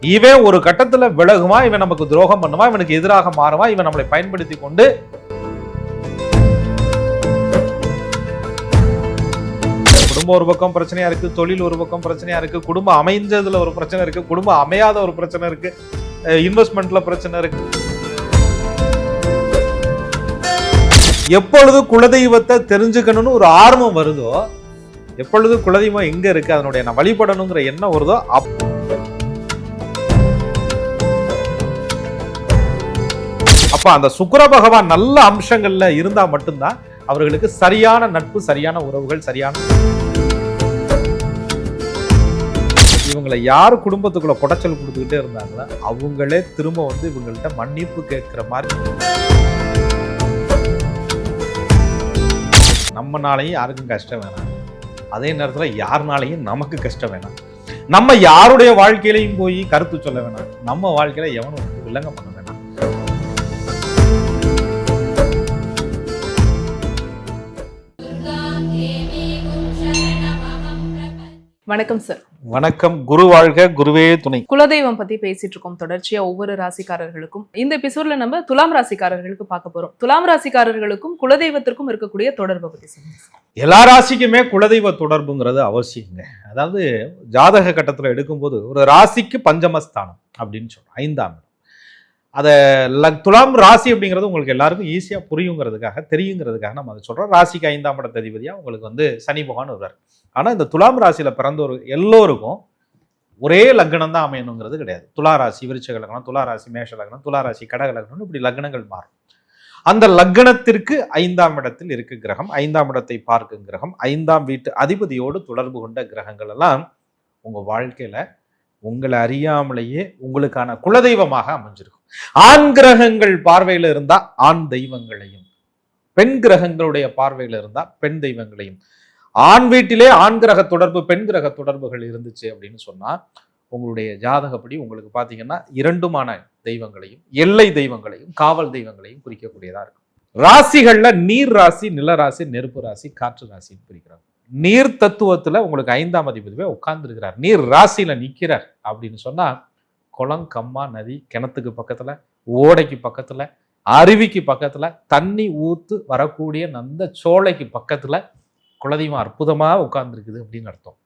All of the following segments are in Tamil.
இவன் ஒரு கட்டத்துல விலகுமா, இவன் நமக்கு துரோகம் பண்ணுமா, இவனுக்கு எதிராக மாறுமா, இவன் நம்மளை பயன்படுத்தி கொண்டு குடும்பம் ஒரு பக்கம் பிரச்சனையா இருக்கு, தொழில் ஒரு பக்கம் பிரச்சனையா இருக்கு, குடும்பம் அமைஞ்சதுல ஒரு பிரச்சனை இருக்கு, குடும்பம் அமையாத ஒரு பிரச்சனை இருக்கு, இன்வெஸ்ட்மெண்ட்ல பிரச்சனை இருக்கு. எப்பொழுது குலதெய்வத்தை தெரிஞ்சுக்கணும்னு ஒரு ஆர்வம் வருதோ, எப்பொழுது குலதெய்வம் எங்க இருக்கு அதனுடைய நான் வழிபடணுங்கிற எண்ணம் வருதோ, அப்ப அந்த சுக்கிர பகவான் நல்ல அம்சங்கள்ல இருந்தா மட்டும்தான் அவர்களுக்கு சரியான நட்பு, சரியான உறவுகள், சரியான இவங்களை யார் குடும்பத்துக்குள்ள குடைச்சல் கொடுத்துக்கிட்டே இருந்தாங்களோ அவங்களே திரும்ப வந்து இவங்கள்ட்ட மன்னிப்பு கேட்கிற மாதிரி. நம்மனாலையும் யாருக்கும் கஷ்டம் வேணாம், அதே நேரத்துல யாருனாலையும் நமக்கு கஷ்டம் வேணாம். நம்ம யாருடைய வாழ்க்கையிலையும் போய் கருத்து சொல்ல வேணாம், நம்ம வாழ்க்கையில எவனும் வில்லங்க பண்ண வேணாம். வணக்கம் சார். வணக்கம். குரு வாழ்க, குருவே துணை. குலதெய்வம் பத்தி பேசிட்டு இருக்கோம் தொடர்ச்சியா ஒவ்வொரு ராசிக்காரர்களுக்கும். இந்த எபிசோட்ல நம்ம துலாம் ராசிக்காரர்களுக்கு பார்க்க போறோம். துலாம் ராசிக்காரர்களுக்கும் குலதெய்வத்திற்கும் இருக்கக்கூடிய தொடர்பை பத்தி சொல்லுங்க. எல்லா ராசிக்குமே குலதெய்வ தொடர்புங்கிறது அவசியங்க. அதாவது ஜாதக கட்டத்துல எடுக்கும்போது ஒரு ராசிக்கு பஞ்சமஸ்தானம் அப்படின்னு சொல்றோம், 5ஆம் இடம். அதை துலாம் ராசி அப்படிங்கிறது உங்களுக்கு எல்லாருக்கும் ஈஸியா புரியுங்கிறதுக்காக, தெரியுங்கிறதுக்காக நம்ம அதை சொல்றோம். ராசிக்கு 5ஆம் இடத்த அதிபதியா உங்களுக்கு வந்து சனி பகவான் வருவார். ஆனா இந்த துலாம் ராசியில பிறந்தவர் எல்லோருக்கும் ஒரே லக்னம் தான் அமையணுங்கிறது கிடையாது. துலா ராசி விருச்சிக லக்னம், துலா ராசி மேஷ லக்னம், துலா ராசி கடக லக்னம், இப்படி லக்னங்கள் மாறும். அந்த லக்னத்திற்கு 5ஆம் இடத்தில் இருக்கு கிரகம், 5ஆம் இடத்தை பார்க்கும் கிரகம், 5ஆம் வீட்டு அதிபதியோடு தொடர்பு கொண்ட கிரகங்கள் எல்லாம் உங்க வாழ்க்கையில உங்களை அறியாமலேயே உங்களுக்கான குலதெய்வமாக அமைஞ்சிருக்கும். ஆண் கிரகங்கள் பார்வையில இருந்தா ஆண் தெய்வங்களையும், பெண் கிரகங்களுடைய பார்வையில இருந்தா பெண் தெய்வங்களையும், ஆண் வீட்டிலே ஆண் கிரக தொடர்பு, பெண் கிரக தொடர்புகள் இருந்துச்சு அப்படின்னு சொன்னா உங்களுடைய ஜாதகப்படி உங்களுக்கு பாத்தீங்கன்னா 2மான தெய்வங்களையும், எல்லை தெய்வங்களையும், காவல் தெய்வங்களையும் குறிக்கக்கூடியதா இருக்கும். ராசிகள்ல நீர் ராசி, நில ராசி, நெருப்பு ராசி, காற்று ராசின்னு பிரிக்கிறாங்க. நீர் தத்துவத்துல உங்களுக்கு 5ஆம் அதிபதியே உட்கார்ந்து இருக்கிறார், நீர் ராசியில நிக்கிறார் அப்படின்னு சொன்னா குளம், கம்மா, நதி, கிணத்துக்கு பக்கத்துல, ஓடைக்கு பக்கத்துல, அருவிக்கு பக்கத்துல, தண்ணி ஊத்து வரக்கூடிய அந்த சோலைக்கு பக்கத்துல குலதெய்வம் அற்புதமா உட்கார்ந்துருக்குது அப்படின்னு அர்த்தம்.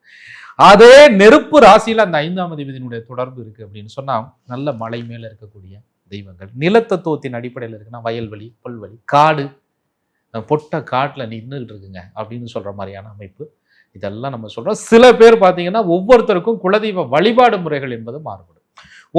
அதே நெருப்பு ராசியில அந்த 5ஆம் அதிபதியினுடைய தொடர்பு இருக்கு அப்படின்னு சொன்னா நல்ல மலை மேல இருக்கக்கூடிய தெய்வங்கள். நிலத்தத்துவத்தின் அடிப்படையில் இருக்குன்னா வயல்வெளி, புல்வெளி, காடு, பொட்ட காட்டுல நின்றுட்டு இருக்குங்க அப்படின்னு சொல்ற மாதிரியான அமைப்பு. இதெல்லாம் நம்ம சொல்றோம். சில பேர் பார்த்தீங்கன்னா ஒவ்வொருத்தருக்கும் குலதெய்வ வழிபாடு முறைகள் என்பது மாறுபடும்.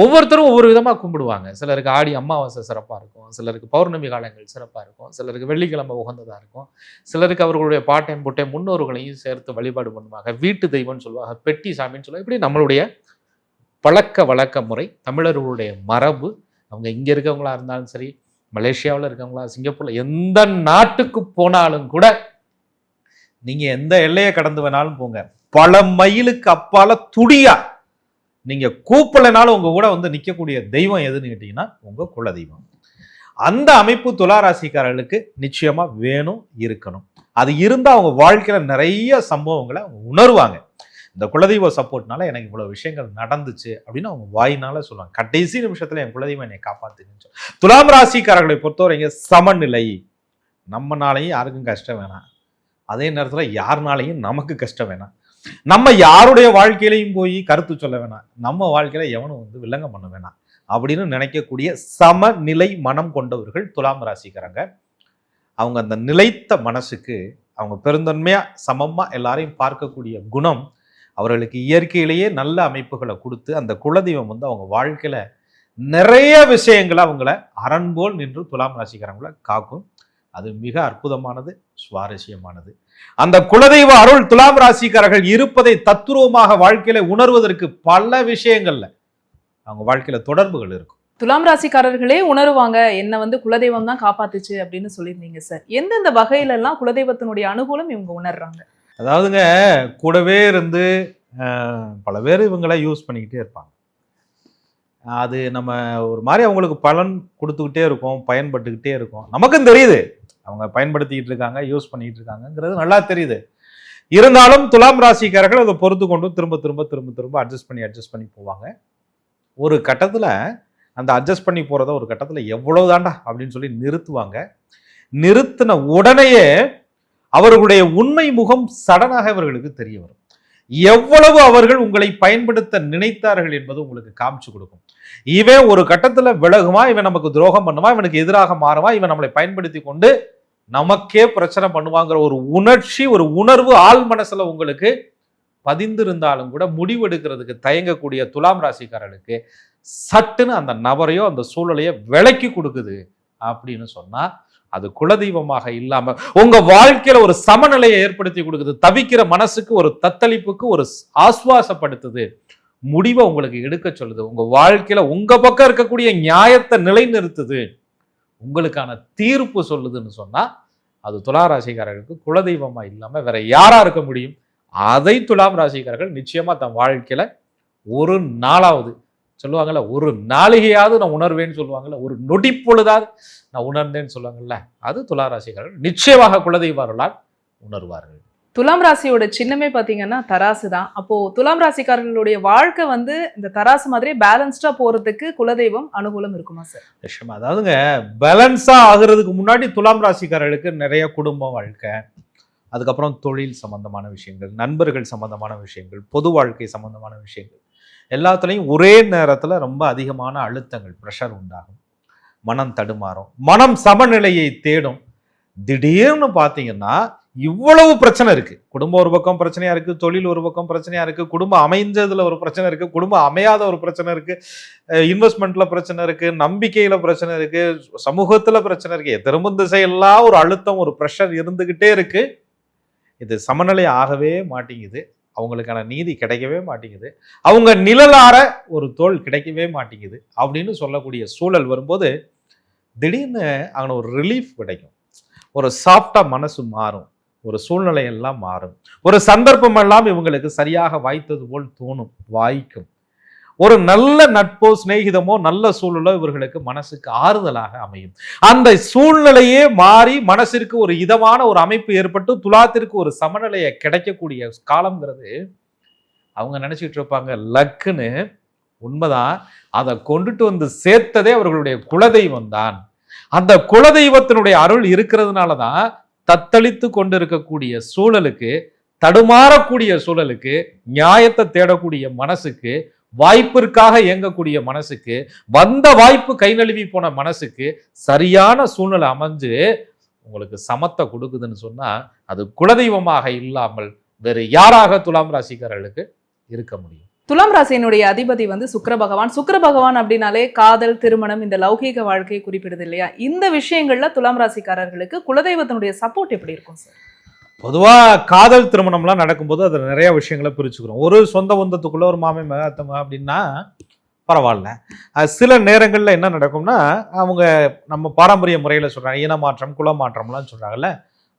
ஒவ்வொருத்தரும் ஒவ்வொரு விதமாக கும்பிடுவாங்க. சிலருக்கு ஆடி அமாவாசை சிறப்பாக இருக்கும், சிலருக்கு பௌர்ணமி காலங்கள் சிறப்பாக இருக்கும், சிலருக்கு வெள்ளிக்கிழமை உகந்ததாக இருக்கும், சிலருக்கு அவர்களுடைய பாட்டையும் புட்டையும் முன்னோர்களையும் சேர்த்து வழிபாடு பண்ணுவாங்க. வீட்டு தெய்வம்னு சொல்லுவாங்க, பெட்டி சாமின்னு சொல்லுவாங்க. இப்படி நம்மளுடைய பழக்க வழக்க முறை, தமிழர்களுடைய மரபு. அவங்க இங்கே இருக்கவங்களா இருந்தாலும் சரி, மலேசியாவில் இருக்கவங்களா, சிங்கப்பூர்ல, எந்த நாட்டுக்கு போனாலும் கூட நீங்க எந்த எல்லையை கடந்து வேணாலும் போங்க, பல மைலுக்கு அப்பால துடியா நீங்க கூப்பிடனாலும் உங்க கூட வந்து நிற்கக்கூடிய தெய்வம் எதுன்னு கேட்டீங்கன்னா உங்க குல தெய்வம். அந்த அமைப்பு துளாராசிக்காரர்களுக்கு நிச்சயமா வேணும், இருக்கணும். அது இருந்தா அவங்க வாழ்க்கையில நிறைய சம்பவங்களை அவங்க உணர்வாங்க. இந்த குலதெய்வ சப்போர்ட்னால எனக்கு இவ்வளவு விஷயங்கள் நடந்துச்சு அப்படின்னு அவங்க வாயினால சொல்லுவாங்க. கடைசி நிமிஷத்துல என் குலதெய்வம் என்னை காப்பாத்துன்னு சொல்லி. துலாம் ராசிக்காரர்களை பொறுத்தவரைங்க சமநிலை. நம்மனாலையும் யாருக்கும் கஷ்டம் வேணாம், அதே நேரத்துல யாருனாலையும் நமக்கு கஷ்டம் வேணாம். நம்ம யாருடைய வாழ்க்கையிலையும் போய் கருத்து சொல்ல வேணாம், நம்ம வாழ்க்கையில எவனும் வந்து வில்லங்க பண்ண வேணாம் அப்படின்னு நினைக்கக்கூடிய சமநிலை மனம் கொண்டவர்கள் துலாம் ராசிக்காரங்க. அவங்க அந்த நிலைத்த மனசுக்கு அவங்க பெருந்தன்மையா சமமா எல்லாரையும் பார்க்கக்கூடிய குணம் அவர்களுக்கு இயற்கையிலேயே நல்ல அமைப்புகளை கொடுத்து அந்த குலதெய்வம் வந்து அவங்க வாழ்க்கையில நிறைய விஷயங்களை அவங்கள அரண்போல் நின்று துலாம் ராசிக்காரங்களை காக்கும். அது மிக அற்புதமானது, சுவாரஸ்யமானது. அந்த குலதெய்வ அருள் துலாம் ராசிக்காரர்கள் இருப்பதை தத்துருவமாக வாழ்க்கையில உணர்வதற்கு பல விஷயங்கள்ல அவங்க வாழ்க்கையில தொடர்புகள் இருக்கும். துலாம் ராசிக்காரர்களே உணருவாங்க, என்ன வந்து குலதெய்வம் தான் காப்பாத்துச்சு அப்படின்னு சொல்லியிருந்தீங்க சார். எந்தெந்த வகையில எல்லாம் குலதெய்வத்தினுடைய அனுகூலம் இவங்க உணர்றாங்க? அதாவதுங்க, கூடவே இருந்து பல பேர் இவங்களை யூஸ் பண்ணிக்கிட்டே இருப்பாங்க. அது நம்ம ஒரு மாதிரி அவங்களுக்கு பலன் கொடுத்துக்கிட்டே இருக்கோம், பயன்பட்டுக்கிட்டே இருக்கோம். நமக்கும் தெரியுது அவங்க பயன்படுத்திக்கிட்டு இருக்காங்க, யூஸ் பண்ணிக்கிட்டு இருக்காங்கிறது நல்லா தெரியுது. இருந்தாலும் துலாம் ராசிக்காரர்கள் அதை பொறுத்து கொண்டு திரும்ப திரும்ப திரும்ப திரும்ப அட்ஜஸ்ட் பண்ணி போவாங்க. ஒரு கட்டத்துல அந்த அட்ஜஸ்ட் பண்ணி போறத ஒரு கட்டத்துல எவ்வளவுதாண்டா அப்படின்னு சொல்லி நிறுத்துவாங்க. நிறுத்தின உடனேயே அவர்களுடைய உண்மை முகம் சடனாக அவர்களுக்கு தெரிய வரும். எவ்வளவு அவர்கள் உங்களை பயன்படுத்த நினைத்தார்கள் என்பது உங்களுக்கு காமிச்சு கொடுக்கும். இவன் ஒரு கட்டத்துல விலகுமா, இவன் நமக்கு துரோகம் பண்ணுமா, இவனுக்கு எதிராக மாறுமா, இவன் நம்மளை பயன்படுத்தி கொண்டு நமக்கே பிரச்சனை பண்ணுவாங்கிற ஒரு உணர்ச்சி, ஒரு உணர்வு ஆள் மனசுல உங்களுக்கு பதிந்திருந்தாலும் கூட முடிவெடுக்கிறதுக்கு தயங்கக்கூடிய துலாம் ராசிக்காரர்களுக்கு சட்டுன்னு அந்த நபரையோ அந்த சூழலையோ விலக்கி கொடுக்குது அப்படின்னு சொன்னா அது குலதெய்வமாக இல்லாம உங்க வாழ்க்கையில ஒரு சமநிலையை ஏற்படுத்தி கொடுக்குது. தவிக்கிற மனசுக்கு ஒரு தத்தளிப்புக்கு ஒரு ஆசுவாசப்படுத்துது. முடிவை உங்களுக்கு எடுக்க சொல்லுது. உங்க வாழ்க்கையில உங்க பக்கம் இருக்கக்கூடிய நியாயத்தை நிலைநிறுத்துது. உங்களுக்கான தீர்ப்பு சொல்லுதுன்னு சொன்னா அது துலா ராசிக்காரர்களுக்கு குலதெய்வமா இல்லாம வேற யாரா இருக்க முடியும்? அதை துலாம் ராசிக்காரர்கள் நிச்சயமா தன் வாழ்க்கையில ஒரு நாளாவது சொல்லுவாங்கல்ல, ஒரு நாளிகையாவது நான் உணர்வேன்னு சொல்லுவாங்கல்ல, ஒரு நொடி பொழுதாவது நான் உணர்ந்தேன்னு சொல்லுவாங்கல்ல, அது துலா ராசிக்காரர்கள் நிச்சயமாக குலதெய்வ அருளால் உணர்வார்கள். துலாம் ராசியோட சின்னமே பாத்தீங்கன்னா தராசு தான். அப்போ துலாம் ராசிக்காரர்களுடைய வாழ்க்கை வந்து இந்த தராசு மாதிரி பேலன்ஸ்டா போறதுக்கு குலதெய்வம் அனுகூலம் இருக்குமா சார்? நிச்சயமா. அதாவதுங்க, பேலன்ஸா ஆகுறதுக்கு முன்னாடி துலாம் ராசிக்காரர்களுக்கு நிறைய குடும்ப வாழ்க்கை, அதுக்கப்புறம் தொழில் சம்பந்தமான விஷயங்கள், நண்பர்கள் சம்பந்தமான விஷயங்கள், பொது வாழ்க்கை சம்பந்தமான விஷயங்கள் எல்லாத்துலேயும் ஒரே நேரத்தில் ரொம்ப அதிகமான அழுத்தங்கள், ப்ரெஷர் உண்டாகும். மனம் தடுமாறும், மனம் சமநிலையை தேடும். திடீர்னு பார்த்தீங்கன்னா இவ்வளவு பிரச்சனை இருக்கு. குடும்பம் ஒரு பக்கம் பிரச்சனையா இருக்கு, தொழில் ஒரு பக்கம் பிரச்சனையா இருக்கு, குடும்பம் அமைஞ்சதுல ஒரு பிரச்சனை இருக்கு, குடும்பம் அமையாத ஒரு பிரச்சனை இருக்கு, இன்வெஸ்ட்மெண்ட்ல பிரச்சனை இருக்கு, நம்பிக்கையில பிரச்சனை இருக்கு, சமூகத்துல பிரச்சனை இருக்கு. திரும்ப திசையெல்லாம் ஒரு அழுத்தம், ஒரு ப்ரெஷர் இருந்துகிட்டே இருக்கு. இது சமநிலை ஆகவே மாட்டேங்குது. அவங்களுக்கான நீதி கிடைக்கவே மாட்டேங்குது. அவங்க நிழலார ஒரு தோல் கிடைக்கவே மாட்டேங்குது அப்படின்னு சொல்லக்கூடிய சூழல் வரும்போது திடீர்னு அங்கே ஒரு ரிலீஃப் கிடைக்கும். ஒரு சாஃப்டா மனசு மாறும், ஒரு சூழ்நிலை எல்லாம் மாறும், ஒரு சந்தர்ப்பம் எல்லாம் இவங்களுக்கு சரியாக வாய்த்தது போல் தோணும், வாய்க்கும். ஒரு நல்ல நட்போ சிநேகிதமோ நல்ல சூழலோ இவர்களுக்கு மனசுக்கு ஆறுதலாக அமையும். அந்த சூழ்நிலையே மாறி மனசிற்கு ஒரு இதமான ஒரு அமைப்பு ஏற்பட்டு துலாத்திற்கு ஒரு சமநிலையை கிடைக்கக்கூடிய காலம்ங்கிறது அவங்க நினைச்சிட்டு இருப்பாங்க லக்குன்னு. உண்மைதான். அதை கொண்டுட்டு வந்து சேர்த்ததே அவர்களுடைய குலதெய்வம் தான். அந்த குலதெய்வத்தினுடைய அருள் இருக்கிறதுனாலதான் தத்தளித்து கொண்டிருக்கக்கூடிய சூழலுக்கு, தடுமாறக்கூடிய சூழலுக்கு, நியாயத்தை தேடக்கூடிய மனசுக்கு, வாய்ப்பிற்காக இயங்கக்கூடிய மனசுக்கு, வந்த வாய்ப்பு கை நழுவி போன மனசுக்கு சரியான சூழ்நிலை அமைஞ்சு உங்களுக்கு சமத்தை கொடுக்குதுன்னு சொன்னா அது குலதெய்வமாக இல்லாமல் வேறு யாராக துலாம் ராசிக்காரர்களுக்கு இருக்க முடியும்? துலாம் ராசியினுடைய அதிபதி வந்து சுக்கிர பகவான். சுக்கிர பகவான் அப்படின்னாலே காதல், திருமணம், இந்த லௌகீக வாழ்க்கையை குறிப்பிடுது இல்லையா? இந்த விஷயங்கள்ல துலாம் ராசிக்காரர்களுக்கு குலதெய்வத்தினுடைய சப்போர்ட் எப்படி இருக்கும் சார்? பொதுவாக காதல் திருமணம்லாம் நடக்கும்போது அதில் நிறைய விஷயங்களை பிரிச்சுக்கிறோம். ஒரு சொந்த பந்தத்துக்குள்ள ஒரு மாமை மகாத்தமா அப்படின்னா பரவாயில்ல. சில நேரங்களில் என்ன நடக்கும்னா அவங்க நம்ம பாரம்பரிய முறையில் சொல்கிறாங்க, இனமாற்றம், குலமாற்றம்லாம் சொல்கிறாங்கல்ல,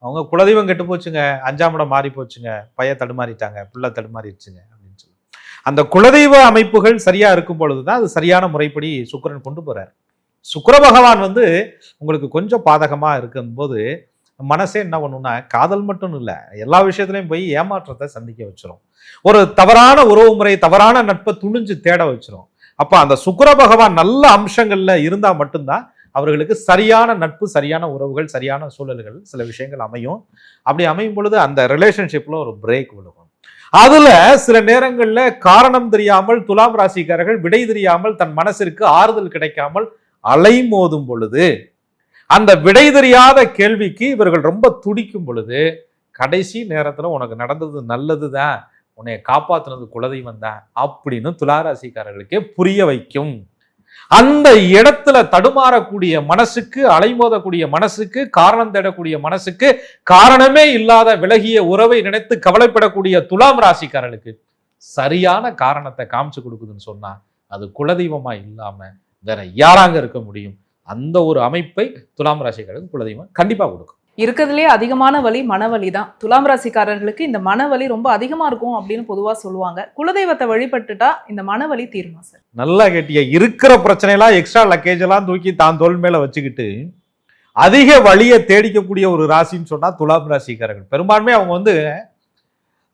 அவங்க குலதெய்வம் கெட்டு போச்சுங்க, 5ஆம் இடம் மாறி போச்சுங்க, பையன் தடுமாறிட்டாங்க, பிள்ளை தடுமாறிடுச்சுங்க அப்படின்னு சொல்லி அந்த குலதெய்வ அமைப்புகள் சரியா இருக்கும் பொழுதுதான் அது சரியான முறைப்படி சுக்கிரன் கொண்டு போறார். சுக்கிர பகவான் வந்து உங்களுக்கு கொஞ்சம் பாதகமா இருக்கும்போது மனசே என்ன பண்ணும்னா காதல் மட்டும் இல்லை, எல்லா விஷயத்துலையும் போய் ஏமாற்றத்தை சந்திக்க வச்சிரும். ஒரு தவறான உறவு முறை, தவறான நட்பை துணிஞ்சு தேட வச்சிரும். அப்ப அந்த சுக்கிர பகவான் நல்ல அம்சங்கள்ல இருந்தா மட்டும்தான் அவர்களுக்கு சரியான நட்பு, சரியான உறவுகள், சரியான சூழல்கள், சில விஷயங்கள் அமையும். அப்படி அமையும் பொழுது அந்த ரிலேஷன்ஷிப்ல ஒரு பிரேக் விழுகும். அதுல சில நேரங்கள்ல காரணம் தெரியாமல் துலாம் ராசிக்காரர்கள் விடை தெரியாமல் தன் மனசிற்கு ஆறுதல் கிடைக்காமல் அலைமோதும் பொழுது, அந்த விடை தெரியாத கேள்விக்கு இவர்கள் ரொம்ப துடிக்கும் பொழுது, கடைசி நேரத்துல உனக்கு நடந்தது நல்லதுதான், உன்னை காப்பாத்துனது குலதெய்வம் தான் அப்படின்னு துளாராசிக்காரர்களுக்கே புரிய வைக்கும். அந்த இடத்துல தடுமாறக்கூடிய மனசுக்கு, அலைமோதக்கூடிய மனசுக்கு, காரணம் தேடக்கூடிய மனசுக்கு, காரணமே இல்லாத விலகிய உறவை நினைத்து கவலைப்படக்கூடிய துலாம் ராசிக்காரர்களுக்கு சரியான காரணத்தை காமிச்சு கொடுக்குதுன்னு சொன்னா அது குலதெய்வமா இல்லாம வேற யாராங்க இருக்க முடியும்? அந்த ஒரு அமைப்பை துலாம் ராசிக்காரர்களுக்கு குலதெய்வம் கண்டிப்பா கொடுக்கும். இருக்கிறதுலே அதிகமான வலி மனவலி தான். துலாம் ராசிக்காரர்களுக்கு இந்த மனவலி ரொம்ப அதிகமா இருக்கும் அப்படின்னு பொதுவா சொல்லுவாங்க. குலதெய்வத்தை வழிபட்டுட்டா இந்த மனவலி தீருமா சார்? நல்லா கேட்டிய. இருக்கிற பிரச்சனையெல்லாம், எக்ஸ்ட்ரா லக்கேஜ் எல்லாம் தூக்கி தான் தோல் மேல வச்சுக்கிட்டு அதிக வழியை தேடிக்கக்கூடிய ஒரு ராசின்னு சொன்னா துலாம் ராசிக்காரர்கள். பெரும்பான்மை அவங்க வந்து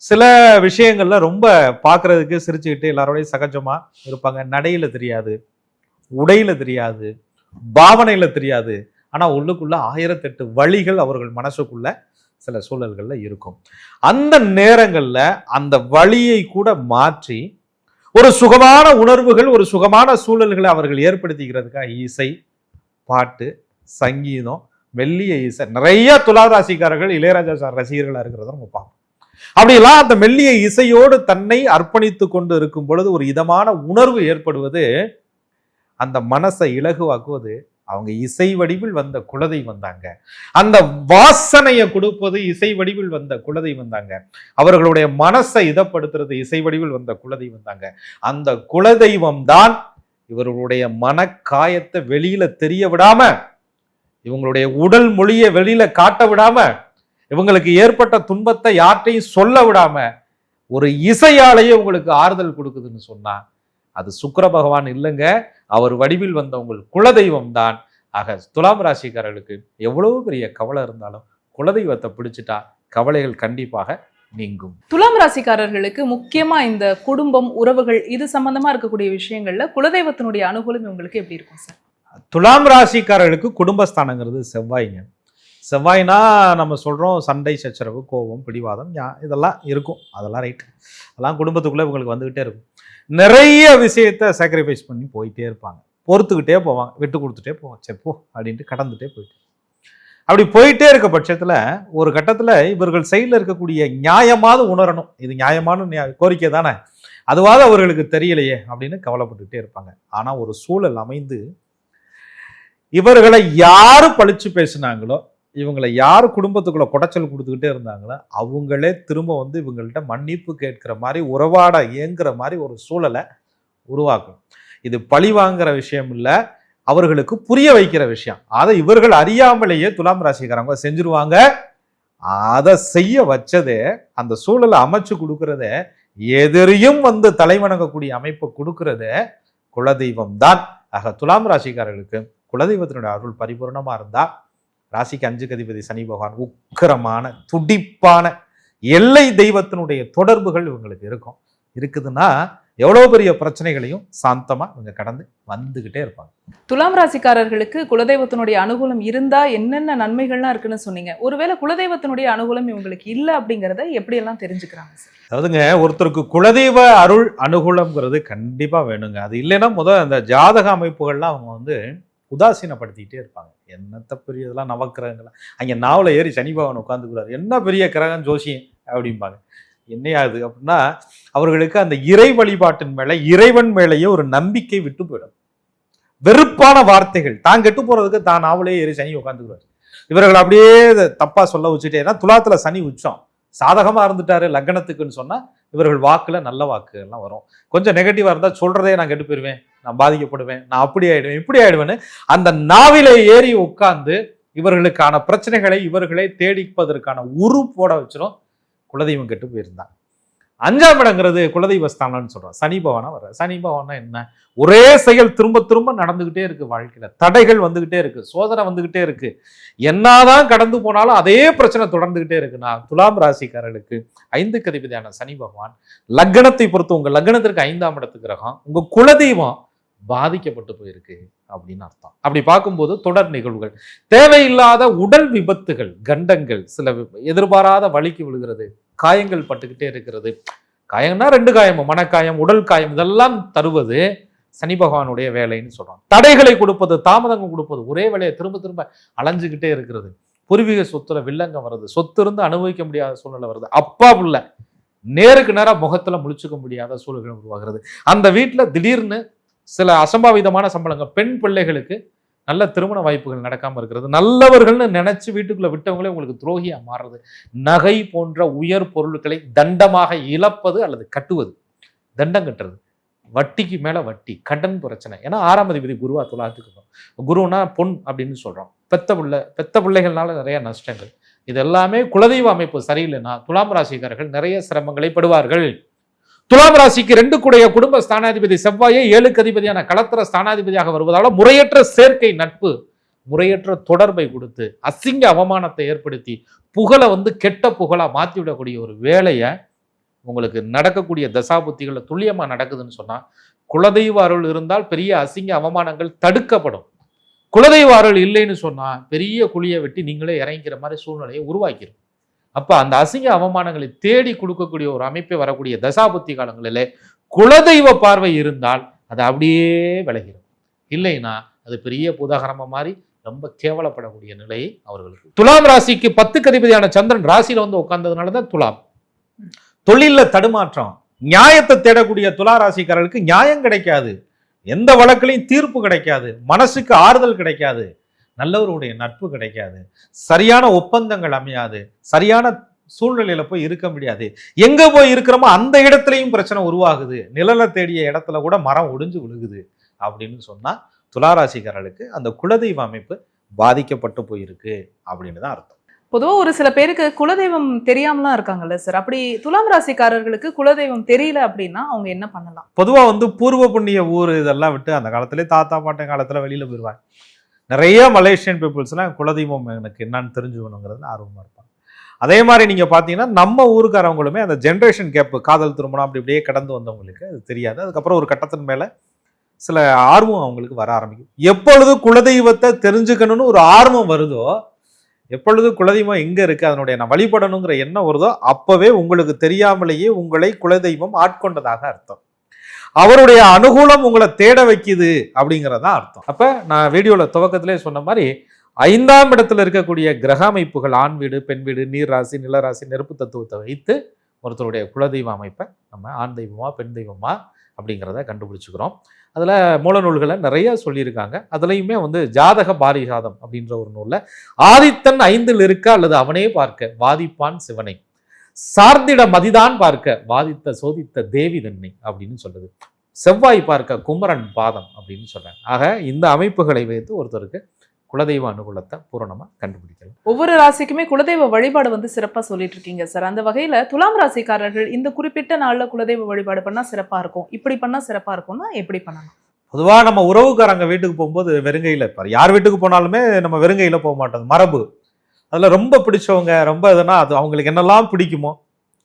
சில விஷயங்கள்ல ரொம்ப பார்க்கறதுக்கு சிரிச்சுக்கிட்டு எல்லாரோடையும் சகஜமா இருப்பாங்க. நடையில தெரியாது, உடையில தெரியாது, பாவனையில தெரியாது. ஆனா உள்ளுக்குள்ள 1008 வழிகள் அவர்கள் மனசுக்குள்ள சில சூழல்கள்ல இருக்கும். அந்த நேரங்கள்ல அந்த வழியை கூட மாற்றி ஒரு சுகமான உணர்வுகள், ஒரு சுகமான சூழல்களை அவர்கள் ஏற்படுத்திக்கிறதுக்காக இசை, பாட்டு, சங்கீதம், மெல்லிய இசை. நிறைய துளாராசிக்காரர்கள் இளையராஜா சார் ரசிகர்களா இருக்கிறத நம்ம பார்ப்போம். அப்படியெல்லாம் அந்த மெல்லிய இசையோடு தன்னை அர்ப்பணித்து கொண்டு இருக்கும் பொழுது ஒரு இதமான உணர்வு ஏற்படுவது, அந்த மனசை இலகுவாக்குவது அவங்க இசை வடிவில் வந்த குலதெய்வம் வந்தாங்க. அந்த வாசனையை கொடுப்பது இசை வடிவில் வந்த குலதெய்வம் வந்தாங்க. அவர்களுடைய மனசை இதப்படுத்துறது இசை வடிவில் வந்த குலதெய்வம் வந்தாங்க. அந்த குலதெய்வம் தான் இவர்களுடைய மனக்காயத்தை வெளியில தெரிய விடாம, இவங்களுடைய உடல் மொழியை வெளியில காட்ட விடாம, இவங்களுக்கு ஏற்பட்ட துன்பத்தை யார்ட்டையும் சொல்ல விடாம ஒரு இசையாலேயே உங்களுக்கு ஆறுதல் கொடுக்குதுன்னு சொன்னா அது சுக்கிர பகவான் இல்லைங்க, அவர் வடிவில் வந்த உங்கள் குலதெய்வம் தான். ஆக துலாம் ராசிக்காரர்களுக்கு எவ்வளவு பெரிய கவலை இருந்தாலும் குலதெய்வத்தை பிடிச்சிட்டா கவலைகள் கண்டிப்பாக நீங்கும். துலாம் ராசிக்காரர்களுக்கு முக்கியமா இந்த குடும்பம், உறவுகள் இது சம்பந்தமா இருக்கக்கூடிய விஷயங்கள்ல குலதெய்வத்தினுடைய அனுகூலம் இவங்களுக்கு எப்படி இருக்கும் சார்? துலாம் ராசிக்காரர்களுக்கு குடும்பஸ்தானங்கிறது செவ்வாய்ங்க. செவ்வாய்னா நம்ம சொல்கிறோம் சண்டை, சச்சரவு, கோபம், பிடிவாதம் இதெல்லாம் இருக்கும். அதெல்லாம் ரைட். அதெல்லாம் குடும்பத்துக்குள்ளே இவங்களுக்கு வந்துக்கிட்டே இருக்கும். நிறைய விஷயத்த சாக்ரிஃபைஸ் பண்ணி போயிட்டே இருப்பாங்க. பொறுத்துக்கிட்டே போவாங்க, விட்டு கொடுத்துட்டே போவாங்க. சரி போ அப்படின்ட்டு கடந்துட்டே போயிட்டு, அப்படி போயிட்டே இருக்க பட்சத்தில் ஒரு கட்டத்தில் இவர்கள் சைடில் இருக்கக்கூடிய நியாயமாவது உணரணும். இது நியாயமான கோரிக்கை தானே, அதுவாவது அவர்களுக்கு தெரியலையே அப்படின்னு கவலைப்பட்டுக்கிட்டே இருப்பாங்க. ஆனால் ஒரு சூழல் அமைந்து இவர்களை யாரு பழிச்சு பேசினாங்களோ, இவங்களை யார் குடும்பத்துக்குள்ள குடைச்சல் கொடுத்துக்கிட்டே இருந்தாங்களோ அவங்களே திரும்ப வந்து இவங்கள்ட்ட மன்னிப்பு கேட்கிற மாதிரி, உறவாட இயங்குற மாதிரி ஒரு சூழலை உருவாக்கும். இது பழி வாங்குற விஷயம் இல்லை, அவர்களுக்கு புரிய வைக்கிற விஷயம். அதை இவர்கள் அறியாமலேயே துலாம் ராசிக்காரங்க செஞ்சிருவாங்க. அதை செய்ய வச்சதே, அந்த சூழலை அமைச்சு கொடுக்கறதே, எதிரியும் வந்து தலைவணங்கக்கூடிய அமைப்பை கொடுக்கறதே குலதெய்வம் தான். ஆக துலாம் ராசிக்காரர்களுக்கு குலதெய்வத்தினுடைய அருள் பரிபூர்ணமா இருந்தா, ராசிக்கு 5க்கு அதிபதி சனி பகவான் உக்கிரமான துடிப்பான எல்லை தெய்வத்தினுடைய தொடர்புகள் இவங்களுக்கு இருக்குதுன்னா எவ்வளவு பெரிய பிரச்சனைகளையும் சாந்தமா இவங்க கடந்து வந்துகிட்டே இருப்பாங்க. துலாம் ராசிக்காரர்களுக்கு குலதெய்வத்தினுடைய அனுகூலம் இருந்தா என்னென்ன நன்மைகள்லாம் இருக்குன்னு சொன்னீங்க. ஒருவேளை குலதெய்வத்தினுடைய அனுகூலம் இவங்களுக்கு இல்லை அப்படிங்கிறத எப்படியெல்லாம் தெரிஞ்சுக்கிறாங்க சார்? அதாவதுங்க, ஒருத்தருக்கு குலதெய்வ அருள் அனுகூலம்ங்கிறது கண்டிப்பா வேணுங்க. அது இல்லைன்னா முதல் அந்த ஜாதக அமைப்புகள்லாம் அவங்க வந்து உதாசீனப்படுத்திக்கிட்டே இருப்பாங்க. என்னத்த பெரிய இதெல்லாம் நவக்கிரகங்களா, அங்கே நாவல ஏறி சனி பகவான் உட்காந்துக்கிறாரு, என்ன பெரிய கிரகம் ஜோசியம் அப்படிம்பாங்க. என்னையாது அப்படின்னா அவர்களுக்கு அந்த இறை வழிபாட்டின் மேல, இறைவன் மேலேயே ஒரு நம்பிக்கை விட்டு போயிடும். வெறுப்பான வார்த்தைகள், தான் கெட்டு போறதுக்கு தான் நாவலே ஏறி சனி உட்காந்துக்கிறாரு. இவர்கள் அப்படியே தப்பா சொல்ல வச்சுட்டே, ஏன்னா துலாத்துல சனி உச்சம், சாதகமா இருந்துட்டாரு லக்னத்துக்குன்னு சொன்னா இவர்கள் வாக்குல நல்ல வாக்கு எல்லாம் வரும். கொஞ்சம் நெகட்டிவா இருந்தா சொல்றதே நான் கெட்டு போயிருவேன், நான் பாதிக்கப்படுவேன், நான் அப்படி ஆயிடுவேன், இப்படி ஆயிடுவேன்னு அந்த நாவில ஏறி உட்கார்ந்து இவர்களுக்கான பிரச்சனைகளை இவர்களே தேடிப்பதற்கான உரு போட வச்சிடும். குலதெய்வம் கெட்டு போயிருந்தாங்க. 5ஆம் இடங்கிறது குலதெய்வ ஸ்தானம்னு சொல்றோம். சனி பகவானா வர்ற. சனி பகவானா என்ன, ஒரே செயல் திரும்ப திரும்ப நடந்துகிட்டே இருக்கு. வாழ்க்கையில தடைகள் வந்துகிட்டே இருக்கு, சோதனை வந்துகிட்டே இருக்கு. என்னதான் கடந்து போனாலும் அதே பிரச்சனை தொடர்ந்துகிட்டே இருக்குன்னா துலாம் ராசிக்காரர்களுக்கு 5க்கு அதிபதியான சனி பகவான் லக்னத்தை பொறுத்து, உங்க லக்னத்திற்கு 5ஆம் இடத்து கிரகம், உங்க குலதெய்வம் பாதிக்கப்பட்டு போயிருக்கு அப்படின்னு அர்த்தம். அப்படி பார்க்கும்போது தொடர் நிகழ்வுகள், தேவையில்லாத உடல் விபத்துகள், கண்டங்கள், சில எதிர்பாராத வலிக்கு விழுகிறது, காயங்கள் பட்டுக்கிட்டே இருக்கிறது. காயம்னா 2 காயம், மனக்காயம், உடல் காயம், இதெல்லாம் தருவது சனி பகவானுடைய வேலைன்னு சொல்றாங்க. தடைகளை கொடுப்பது, தாமதங்கள் கொடுப்பது, ஒரே வேலையை திரும்ப திரும்ப அலைஞ்சுக்கிட்டே இருக்கிறது. பூர்வீக சொத்துல வில்லங்கம் வருது, சொத்து இருந்து அனுபவிக்க முடியாத சூழ்நிலை வருது. அப்பா புள்ள நேருக்கு நேரா முகத்துல முழிச்சுக்க முடியாத சூழ்நிலை உருவாகிறது. அந்த வீட்டுல திடீர்னு சில அசம்பாவிதமான சம்பளங்கள், பெண் பிள்ளைகளுக்கு நல்ல திருமண வாய்ப்புகள் நடக்காம இருக்கிறது, நல்லவர்கள்னு நினைச்சு வீட்டுக்குள்ள விட்டவங்களே உங்களுக்கு துரோகியா மாறுறது, நகை போன்ற உயர் பொருட்களை தண்டமாக இழப்பது அல்லது கட்டுவது, தண்டம் கட்டுறது, வட்டிக்கு மேல வட்டி, கடன் பிரச்சனை. ஏன்னா 6ஆம் அதிபதி குருவா துலாத்துக்கு, குருனா பொன் அப்படின்னு சொல்றோம். பெத்த பிள்ளைகள்னால நிறைய நஷ்டங்கள். இது எல்லாமே குலதெய்வ அமைப்பு சரியில்லைன்னா துலாம் ராசிக்காரர்கள் நிறைய சிரமங்களை படுவார்கள். துலாம் ராசிக்கு 2 கூடைய குடும்ப ஸ்தானாதிபதி செவ்வாயை 7க்கு அதிபதியான களத்திர ஸ்தானாதிபதியாக வருவதால முறையற்ற சேர்க்கை, நட்பு, முறையற்ற தொடர்பை கொடுத்து அசிங்க அவமானத்தை ஏற்படுத்தி புகழை வந்து கெட்ட புகழா மாற்றி விடக்கூடிய ஒரு வேலையை உங்களுக்கு நடக்கக்கூடிய தசாபுத்திகளில் துல்லியமா நடக்குதுன்னு சொன்னா குலதெய்வ அருள் இருந்தால் பெரிய அசிங்க அவமானங்கள் தடுக்கப்படும். குலதெய்வ அருள் இல்லைன்னு சொன்னா பெரிய குழியை வெட்டி நீங்களே இறங்கிக்கிற மாதிரி சூழ்நிலையை உருவாக்கிடும். அப்ப அந்த அசிங்க அவமானங்களை தேடி கொடுக்கக்கூடிய ஒரு அமைப்பை வரக்கூடிய தசாபுத்தி காலங்களிலே குலதெய்வ பார்வை இருந்தால் அது அப்படியே விலகிடும். இல்லைன்னா அது பெரிய புதாகரமா மாதிரி ரொம்ப கேவலப்படக்கூடிய நிலையை அவர்களுக்கு. துலாம் ராசிக்கு 10க்கு அதிபதியான சந்திரன் ராசியில வந்து உட்கார்ந்ததுனாலதான் துலாம். தொழில தடுமாற்றம், நியாயத்தை தேடக்கூடிய துலா ராசிக்காரர்களுக்கு நியாயம் கிடைக்காது, எந்த வழக்கிலையும் தீர்ப்பு கிடைக்காது, மனசுக்கு ஆறுதல் கிடைக்காது, நல்லவருடைய நட்பு கிடைக்காது, சரியான ஒப்பந்தங்கள் அமையாது, சரியான சூழ்நிலையில போய் இருக்க முடியாது. எங்க போய் இருக்கிறோமோ அந்த இடத்துலையும் பிரச்சனை உருவாகுது, நிழலை தேடிய இடத்துல கூட மரம் ஒடிஞ்சு விழுகுது அப்படின்னு சொன்னா துளாராசிக்காரர்களுக்கு அந்த குலதெய்வ அமைப்பு பாதிக்கப்பட்டு போயிருக்கு அப்படின்னு தான் அர்த்தம். பொதுவா ஒரு சில பேருக்கு குலதெய்வம் தெரியாமலாம் இருக்காங்கல்ல சார், அப்படி துலாம் ராசிக்காரர்களுக்கு குலதெய்வம் தெரியல அப்படின்னா அவங்க என்ன பண்ணலாம்? பொதுவா வந்து பூர்வ புண்ணிய ஊர் இதெல்லாம் விட்டு அந்த காலத்திலே தாத்தா பாட்டன் காலத்துல வெளியில போயிடுவாங்க. நிறைய மலேசியன் பீப்புள்ஸ்லாம் குலதெய்வம் எனக்கு என்னன்னு தெரிஞ்சுக்கணுங்கிறது ஆர்வமா இருப்பாங்க. அதே மாதிரி நீங்க பாத்தீங்கன்னா நம்ம ஊருக்காரவங்களுமே அந்த ஜென்ரேஷன் கேப், காதல் திருமணம் அப்படி இப்படியே கடந்து வந்தவங்களுக்கு அது தெரியாது. அதுக்கப்புறம் ஒரு கட்டத்தின் மேல சில ஆர்வம் அவங்களுக்கு வர ஆரம்பிக்கும். எப்பொழுது குலதெய்வத்தை தெரிஞ்சுக்கணும்னு ஒரு ஆர்வம் வருதோ, எப்பொழுது குலதெய்வம் எங்க இருக்கு அதனுடைய நான் வழிபடணுங்கிற எண்ணம் வருதோ அப்பவே உங்களுக்கு தெரியாமலேயே உங்களை குலதெய்வம் ஆட்கொண்டதாக அர்த்தம். அவருடைய அனுகூலம் உங்களை தேட வைக்குது அப்படிங்கிறதான் அர்த்தம். அப்ப நான் வீடியோல துவக்கத்திலே சொன்ன மாதிரி 5ஆம் இடத்துல இருக்கக்கூடிய கிரக அமைப்புகள், ஆண் வீடு, பெண் வீடு, நீர் ராசி, நிலராசி, நெருப்பு தத்துவத்தை வைத்து ஒருத்தருடைய குலதெய்வ அமைப்பை நம்ம ஆண் தெய்வமா பெண் தெய்வமா அப்படிங்கிறத கண்டுபிடிச்சுக்கிறோம். அதில் மூல நூல்களை நிறைய சொல்லியிருக்காங்க. அதுலேயுமே வந்து ஜாதக பாரிஜாதம் அப்படின்ற ஒரு நூலில் ஆதித்தன் 5ல் இருக்க அல்லது அவனே பார்க்க வாதிப்பான் சிவனை, சார்ந்திட மதிதான் பார்க்க வாதித்த சோதித்த தேவி தன்னை அப்படின்னு சொல்லுது, செவ்வாய் பார்க்க குமரன் பாதம் அப்படின்னு சொல்றாங்க. ஆக இந்த அமைப்புகளை வைத்து ஒருத்தருக்கு குலதெய்வ அனுகூலத்தை பூரணமா கண்டுபிடிக்கலாம். ஒவ்வொரு ராசிக்குமே குலதெய்வ வழிபாடு வந்து சிறப்பா சொல்லிட்டு இருக்கீங்க சார். அந்த வகையில துலாம் ராசிக்காரர்கள் இந்த குறிப்பிட்ட நாள்ல குலதெய்வ வழிபாடு பண்ணா சிறப்பா இருக்கும், இப்படி பண்ணா சிறப்பா இருக்கும்னா எப்படி பண்ணலாம்? பொதுவா நம்ம உறவுக்காரங்க வீட்டுக்கு போகும்போது வெறுங்கையில இருப்பார். யார் வீட்டுக்கு போனாலுமே நம்ம வெறுங்கையில போக மாட்டோம், மரபு. அதுல ரொம்ப பிடிச்சவங்க, ரொம்ப எதுனா அது அவங்களுக்கு என்னெல்லாம் பிடிக்குமோ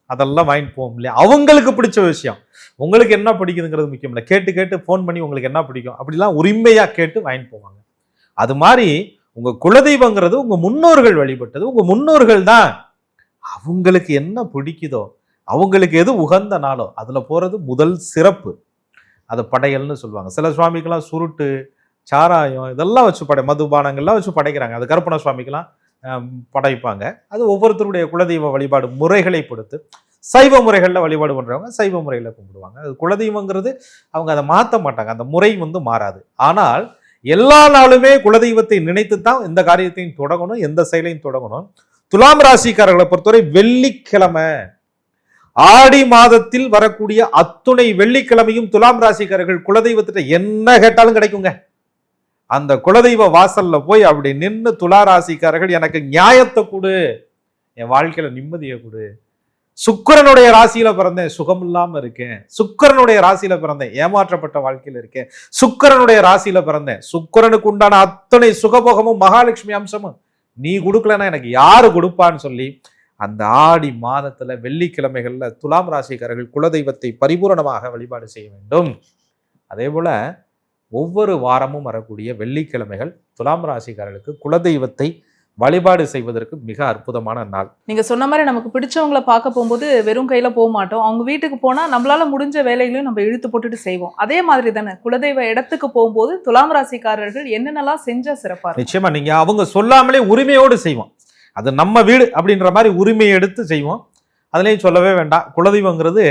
அதெல்லாம் வாங்கிட்டு போவோம் இல்லையா. அவங்களுக்கு பிடிச்ச விஷயம், உங்களுக்கு என்ன பிடிக்குதுங்கிறது முக்கியம் இல்லை. கேட்டு கேட்டு ஃபோன் பண்ணி உங்களுக்கு என்ன பிடிக்கும் அப்படிலாம் உரிமையா கேட்டு வாங்கிட்டு போவாங்க. அது மாதிரி உங்க குலதெய்வங்கிறது உங்க முன்னோர்கள் வழிபட்டது. உங்க முன்னோர்கள் தான் அவங்களுக்கு என்ன பிடிக்குதோ, அவங்களுக்கு எது உகந்த நாளோ அதுல போறது முதல் சிறப்பு. அதை படையல்னு சொல்லுவாங்க. சில சுவாமிக்கெல்லாம் சுருட்டு, சாராயம் இதெல்லாம் வச்சு மதுபானங்கள்லாம் வச்சு படைக்கிறாங்க. அது கருப்பண சுவாமிக்கெல்லாம் படைப்பாங்க. அது ஒவ்வொருத்தருடைய குலதெய்வ வழிபாடு முறைகளை பொறுத்து. சைவ முறைகளில் வழிபாடு பண்றவங்க சைவ முறையில கும்பிடுவாங்க. அது குலதெய்வங்கிறது அவங்க அதை மாற்ற மாட்டாங்க, அந்த முறை வந்து மாறாது. ஆனால் எல்லா நாளுமே குலதெய்வத்தை நினைத்து தான் எந்த காரியத்தையும் தொடங்கணும், எந்த செயலையும் தொடங்கணும். துலாம் ராசிக்காரர்களை பொறுத்தவரை வெள்ளிக்கிழமை, ஆடி மாதத்தில் வரக்கூடிய அத்துணை வெள்ளிக்கிழமையும் துலாம் ராசிக்காரர்கள் குலதெய்வத்திட்ட என்ன கேட்டாலும் கிடைக்குங்க. அந்த குலதெய்வ வாசல்ல போய் அப்படி நின்று துலா ராசிக்காரர்கள் எனக்கு நியாயத்தை கொடு, என் வாழ்க்கையில நிம்மதியை கொடு, சுக்கிரனுடைய ராசியில பிறந்தேன் சுகம் இல்லாம இருக்கேன், சுக்கிரனுடைய ராசியில பிறந்தேன் ஏமாற்றப்பட்ட வாழ்க்கையில இருக்கேன், சுக்கிரனுடைய ராசியில பிறந்தேன் சுக்கிரனுக்கு உண்டான அத்தனை சுகபோகமும் மகாலட்சுமி அம்சமும் நீ கொடுக்கலன்னா எனக்கு யாரு கொடுப்பான்னு சொல்லி அந்த ஆடி மாதத்துல வெள்ளிக்கிழமைகள்ல துலாம் ராசிக்காரர்கள் குலதெய்வத்தை பரிபூரணமாக வழிபாடு செய்ய வேண்டும். அதே போல ஒவ்வொரு வாரமும் வரக்கூடிய வெள்ளிக்கிழமைகள் துலாம் ராசிக்காரர்களுக்கு குலதெய்வத்தை வழிபாடு செய்வதற்கு மிக அற்புதமான நாள். நீங்க சொன்ன மாதிரி நமக்கு பிடிச்சவங்களை பார்க்க போகும்போது வெறும் கையில போக மாட்டோம். அவங்க வீட்டுக்கு போனா நம்மளால முடிஞ்ச வேலைகளையும் நம்ம இழுத்து போட்டுட்டு செய்வோம். அதே மாதிரி தானே குலதெய்வ இடத்துக்கு போகும்போது துலாம் ராசிக்காரர்கள் என்னென்னலாம் செஞ்சா சிறப்பா இருக்கும்? நிச்சயமா நீங்க அவங்க சொல்லாமலே உரிமையோடு செய்வோம். அது நம்ம வீடு அப்படின்ற மாதிரி உரிமையை எடுத்து செய்வோம். அதுலேயும் சொல்லவே வேண்டாம், குலதெய்வங்கிறது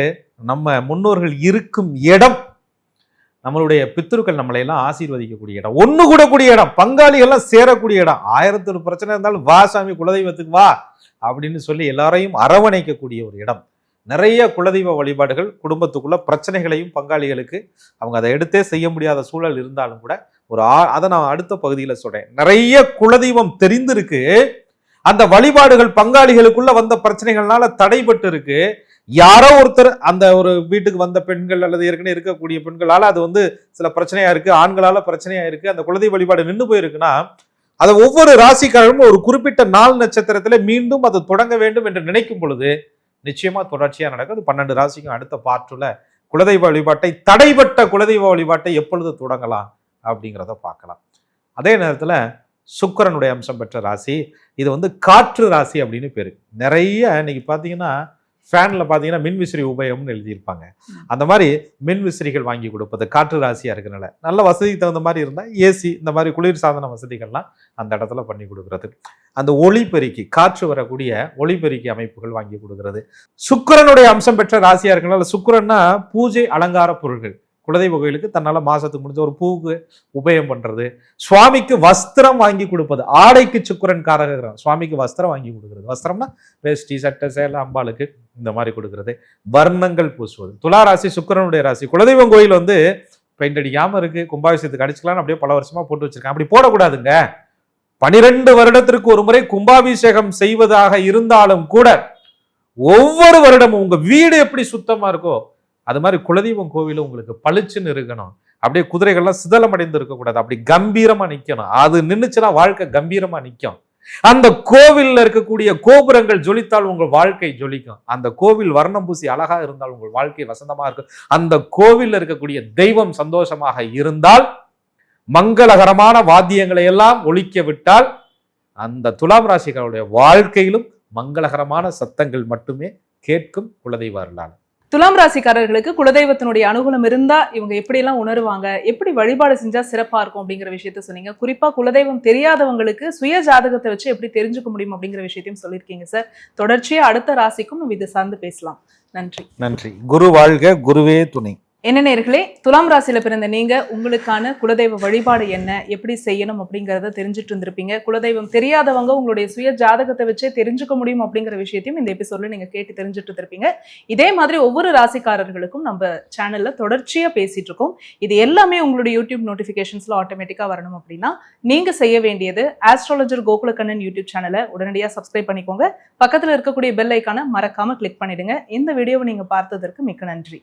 நம்ம முன்னோர்கள் இருக்கும் இடம், நம்மளுடைய பித்ருக்கள் நம்மளை எல்லாம் ஆசீர்வதிக்கக்கூடிய இடம், ஒண்ணு கூடக்கூடிய இடம், பங்காளிகள்லாம் சேரக்கூடிய இடம். 1000 பிரச்சனை இருந்தாலும் வா சாமி குலதெய்வத்துக்கு வா அப்படின்னு சொல்லி எல்லாரையும் அரவணைக்கக்கூடிய ஒரு இடம். நிறைய குலதெய்வ வழிபாடுகள் குடும்பத்துக்குள்ள பிரச்சனைகளையும் பங்காளிகளுக்கு அவங்க அதை எடுத்தே செய்ய முடியாத சூழல் இருந்தாலும் கூட அதை நான் அடுத்த பகுதியில் சொல்றேன். நிறைய குலதெய்வம் தெரிந்திருக்கு, அந்த வழிபாடுகள் பங்காளிகளுக்குள்ள வந்த பிரச்சனைகள்னால தடைபட்டு இருக்கு. யாரோ ஒருத்தர் அந்த ஒரு வீட்டுக்கு வந்த பெண்கள் அல்லது ஏற்கனவே இருக்கக்கூடிய பெண்களால அது வந்து சில பிரச்சனையா இருக்கு, ஆண்களால பிரச்சனையா இருக்கு, அந்த குலதெய்வ வழிபாடு நின்று போயிருக்குன்னா அதை ஒவ்வொரு ராசிக்காரரும் ஒரு குறிப்பிட்ட நாள் நட்சத்திரத்துல மீண்டும் அதை தொடங்க வேண்டும் என்று நினைக்கும் பொழுது நிச்சயமா தொடர்ச்சியா நடக்கும். அது 12 ராசிக்கும் அடுத்த பார்ட்டுல குலதெய்வ வழிபாட்டை, தடைபட்ட குலதெய்வ வழிபாட்டை எப்பொழுது தொடங்கலாம் அப்படிங்கிறத பார்க்கலாம். அதே நேரத்துல சுக்கிரனுடைய அம்சம் பெற்ற ராசி, இது வந்து காற்று ராசி அப்படின்னு பேரு. நிறைய இன்னைக்கு பாத்தீங்கன்னா ஃபேன்ல பாத்தீங்கன்னா மின்விசிறி உபயம்னு எழுதியிருப்பாங்க. அந்த மாதிரி மின்விசிறிகள் வாங்கி கொடுப்பது காற்று ராசியா இருக்கிறனால, நல்ல வசதிக்கு தகுந்த மாதிரி இருந்தா ஏசி இந்த மாதிரி குளிர் சாதன வசதிகள்லாம் அந்த இடத்துல பண்ணி கொடுக்கறது. அந்த ஒளிபெருக்கி, காற்று வரக்கூடிய ஒளிபெருக்கி அமைப்புகள் வாங்கி கொடுக்கறது. சுக்கிரனுடைய அம்சம் பெற்ற ராசியா இருக்கிறனால, சுக்கிரன்னா பூஜை அலங்கார பொருட்கள், குலதெய்வ கோயிலுக்கு தன்னால மாசத்துக்கு முடிஞ்ச ஒரு பூவுக்கு உபயம் பண்றது, சுவாமிக்கு வஸ்திரம் வாங்கி கொடுப்பது. ஆடைக்கு சுக்கிரன் காரகர், சுவாமிக்கு வஸ்திரம் வாங்கி கொடுக்கறது. வஸ்திரம்னா வேஷ்டி சட்டை சேலை அம்பாளுக்கு இந்த மாதிரி கொடுக்கறது. வர்ணங்கள் பூசுவது. துளாராசி சுக்கிரனுடைய ராசி. குலதெய்வம் கோயில் வந்து பெயிண்ட் அடிக்காம இருக்கு, கும்பாபிஷேகத்துக்கு அடிச்சுக்கலாம் அப்படியே பல வருஷமா போட்டு வச்சிருக்கேன். அப்படி போடக்கூடாதுங்க. 12 வருடத்திற்கு ஒரு முறை கும்பாபிஷேகம் செய்வதாக இருந்தாலும் கூட ஒவ்வொரு வருடமும் உங்க வீடு எப்படி சுத்தமா இருக்கோ அது மாதிரி குலதெய்வம் கோவிலும் உங்களுக்கு பளிச்சுன்னு இருக்கணும். அப்படியே குதிரைகள்லாம் சிதலம் அடைந்து இருக்கக்கூடாது, அப்படி கம்பீரமா நிக்கணும். அது நின்னுச்சுன்னா வாழ்க்கை கம்பீரமா நிற்கும். அந்த கோவில்ல இருக்கக்கூடிய கோபுரங்கள் ஜொலித்தால் உங்கள் வாழ்க்கை ஜொலிக்கும். அந்த கோவில் வர்ணம் பூசி அழகா இருந்தால் உங்கள் வாழ்க்கை வசந்தமா இருக்கும். அந்த கோவில்ல இருக்கக்கூடிய தெய்வம் சந்தோஷமாக இருந்தால், மங்களகரமான வாத்தியங்களை எல்லாம் ஒலிக்க விட்டால், அந்த துலாம் ராசிகளுடைய வாழ்க்கையிலும் மங்களகரமான சத்தங்கள் மட்டுமே கேட்கும் குலதெய்வ அருளால். துலாம் ராசிக்காரர்களுக்கு குலதெய்வத்தினுடைய அனுகூலம் இருந்தா இவங்க எப்படியெல்லாம் உணர்வாங்க, எப்படி வழிபாடு செஞ்சா சிறப்பா இருக்கும் அப்படிங்கிற விஷயத்த சொன்னீங்க. குறிப்பா குலதெய்வம் தெரியாதவங்களுக்கு சுய ஜாதகத்தை வச்சு எப்படி தெரிஞ்சுக்க முடியும் அப்படிங்கிற விஷயத்தையும் சொல்லியிருக்கீங்க சார். தொடர்ச்சியா அடுத்த ராசிக்கும் நம்ம இது சார்ந்து பேசலாம். நன்றி. நன்றி. குரு வாழ்க, குருவே துணை. என்ன நேயர்களே, துலாம் ராசியில பிறந்த நீங்க உங்களுக்கான குலதெய்வ வழிபாடு என்ன, எப்படி செய்யணும் அப்படிங்கறத தெரிஞ்சுட்டு இருந்திருப்பீங்க. குலதெய்வம் தெரியாதவங்க உங்களுடைய சுய ஜாதகத்தை வச்சே தெரிஞ்சுக்க முடியும் அப்படிங்கிற விஷயத்தையும் இந்த எபிசோட்ல நீங்க கேட்டு தெரிஞ்சுட்டு இருந்திருப்பீங்க. இதே மாதிரி ஒவ்வொரு ராசிக்காரர்களுக்கும் நம்ம சேனல்ல தொடர்ச்சியா பேசிட்டு இருக்கோம். இது எல்லாமே உங்களுடைய யூடியூப் நோட்டிபிகேஷன்ஸ்ல ஆட்டோமேட்டிக்கா வரணும் அப்படின்னா நீங்க செய்ய வேண்டியது ஆஸ்ட்ராலஜர் கோகுலக்கண்ணன் யூடியூப் சேனலை உடனடியா சப்ஸ்கிரைப் பண்ணிக்கோங்க. பக்கத்துல இருக்கக்கூடிய பெல் ஐக்கானை மறக்காம கிளிக் பண்ணிடுங்க. இந்த வீடியோவை நீங்க பார்த்ததற்கு மிக்க நன்றி.